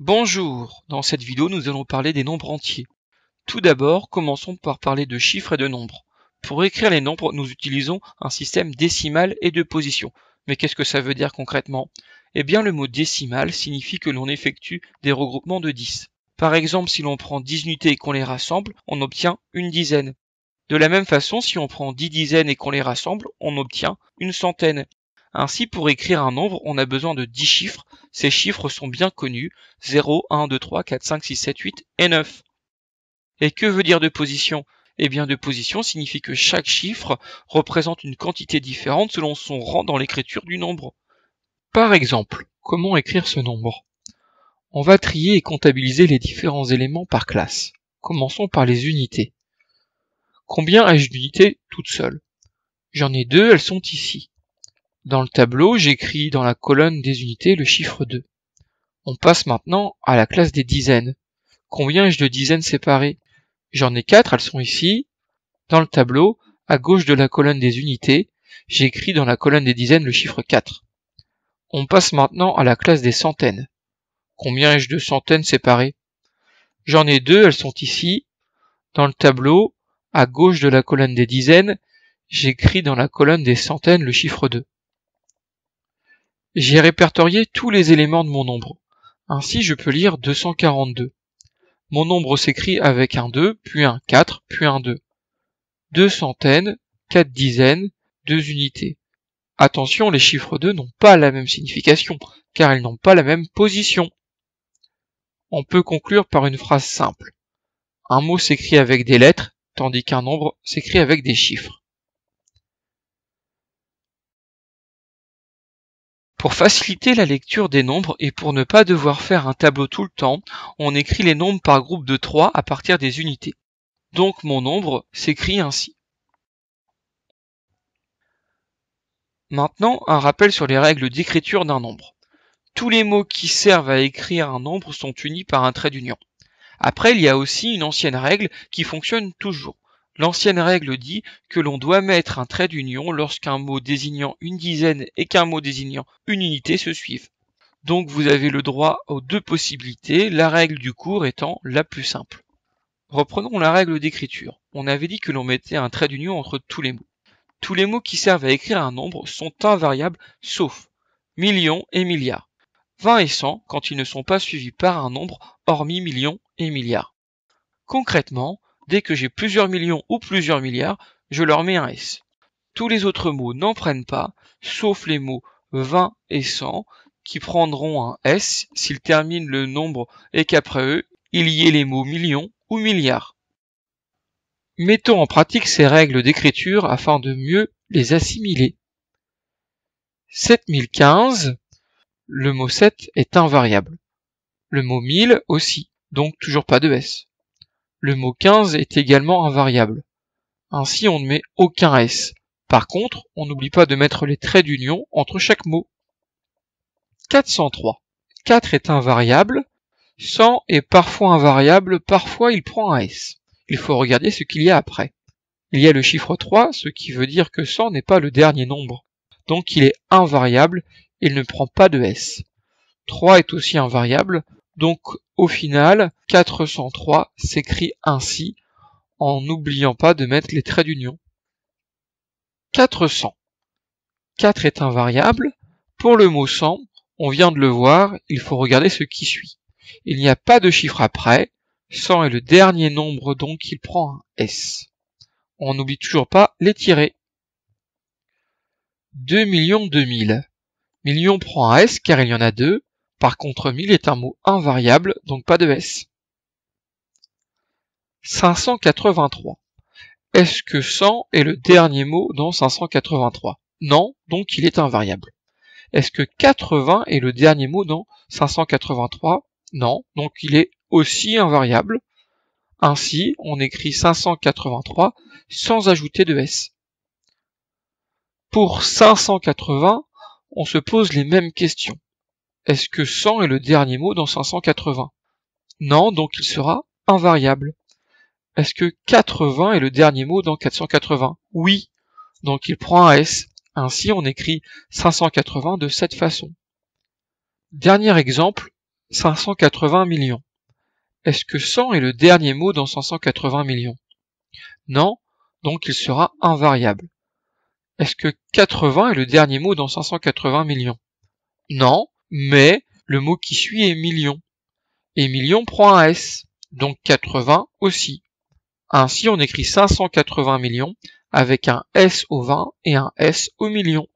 Bonjour, dans cette vidéo nous allons parler des nombres entiers. Tout d'abord, commençons par parler de chiffres et de nombres. Pour écrire les nombres, nous utilisons un système décimal et de position. Mais qu'est-ce que ça veut dire concrètement? Eh bien le mot décimal signifie que l'on effectue des regroupements de 10. Par exemple, si l'on prend 10 unités et qu'on les rassemble, on obtient une dizaine. De la même façon, si on prend 10 dizaines et qu'on les rassemble, on obtient une centaine. Ainsi, pour écrire un nombre, on a besoin de 10 chiffres. Ces chiffres sont bien connus, 0, 1, 2, 3, 4, 5, 6, 7, 8 et 9. Et que veut dire de position? Eh bien, de position signifie que chaque chiffre représente une quantité différente selon son rang dans l'écriture du nombre. Par exemple, comment écrire ce nombre? On va trier et comptabiliser les différents éléments par classe. Commençons par les unités. Combien ai-je d'unités toutes seules? J'en ai deux, elles sont ici. Dans le tableau, j'écris dans la colonne des unités le chiffre 2. On passe maintenant à la classe des dizaines. Combien ai-je de dizaines séparées? J'en ai 4, elles sont ici. Dans le tableau, à gauche de la colonne des unités, j'écris dans la colonne des dizaines le chiffre 4. On passe maintenant à la classe des centaines. Combien ai-je de centaines séparées? J'en ai 2, elles sont ici. Dans le tableau, à gauche de la colonne des dizaines, j'écris dans la colonne des centaines le chiffre 2. J'ai répertorié tous les éléments de mon nombre. Ainsi, je peux lire 242. Mon nombre s'écrit avec un 2, puis un 4, puis un 2. 2 centaines, 4 dizaines, 2 unités. Attention, les chiffres 2 n'ont pas la même signification, car ils n'ont pas la même position. On peut conclure par une phrase simple. Un mot s'écrit avec des lettres, tandis qu'un nombre s'écrit avec des chiffres. Pour faciliter la lecture des nombres et pour ne pas devoir faire un tableau tout le temps, on écrit les nombres par groupe de 3 à partir des unités. Donc mon nombre s'écrit ainsi. Maintenant, un rappel sur les règles d'écriture d'un nombre. Tous les mots qui servent à écrire un nombre sont unis par un trait d'union. Après, il y a aussi une ancienne règle qui fonctionne toujours. L'ancienne règle dit que l'on doit mettre un trait d'union lorsqu'un mot désignant une dizaine et qu'un mot désignant une unité se suivent. Donc vous avez le droit aux deux possibilités, la règle du cours étant la plus simple. Reprenons la règle d'écriture. On avait dit que l'on mettait un trait d'union entre tous les mots. Tous les mots qui servent à écrire un nombre sont invariables sauf millions et milliards. 20 et 100 quand ils ne sont pas suivis par un nombre hormis millions et milliards. Concrètement, dès que j'ai plusieurs millions ou plusieurs milliards, je leur mets un S. Tous les autres mots n'en prennent pas, sauf les mots 20 et 100 qui prendront un S s'ils terminent le nombre et qu'après eux, il y ait les mots millions ou milliards. Mettons en pratique ces règles d'écriture afin de mieux les assimiler. 7015, le mot 7 est invariable. Le mot 1000 aussi, donc toujours pas de S. Le mot 15 est également invariable. Ainsi, on ne met aucun S. Par contre, on n'oublie pas de mettre les traits d'union entre chaque mot. 403. 4 est invariable. 100 est parfois invariable, parfois il prend un S. Il faut regarder ce qu'il y a après. Il y a le chiffre 3, ce qui veut dire que 100 n'est pas le dernier nombre. Donc il est invariable, il ne prend pas de S. 3 est aussi invariable, donc au final, 403 s'écrit ainsi, en n'oubliant pas de mettre les traits d'union. 400. 4 est invariable. Pour le mot 100, on vient de le voir, il faut regarder ce qui suit. Il n'y a pas de chiffre après, 100 est le dernier nombre donc il prend un S. On n'oublie toujours pas les tirets. 2 millions 2000. Million prend un S car il y en a deux, par contre 1000 est un mot invariable, donc pas de S. 583. Est-ce que 100 est le dernier mot dans 583? Non, donc il est invariable. Est-ce que 80 est le dernier mot dans 583? Non, donc il est aussi invariable. Ainsi, on écrit 583 sans ajouter de S. Pour 580, on se pose les mêmes questions. Est-ce que 100 est le dernier mot dans 580? Non, donc il sera invariable. Est-ce que 80 est le dernier mot dans 480? Oui, donc il prend un S. Ainsi, on écrit 580 de cette façon. Dernier exemple, 580 millions. Est-ce que 100 est le dernier mot dans 580 millions? Non, donc il sera invariable. Est-ce que 80 est le dernier mot dans 580 millions? Non, mais le mot qui suit est million. Et million prend un S, donc 80 aussi. Ainsi, on écrit 580 millions avec un S au 20 et un S au million.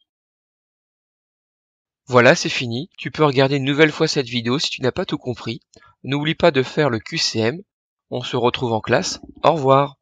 Voilà, c'est fini. Tu peux regarder une nouvelle fois cette vidéo si tu n'as pas tout compris. N'oublie pas de faire le QCM. On se retrouve en classe. Au revoir.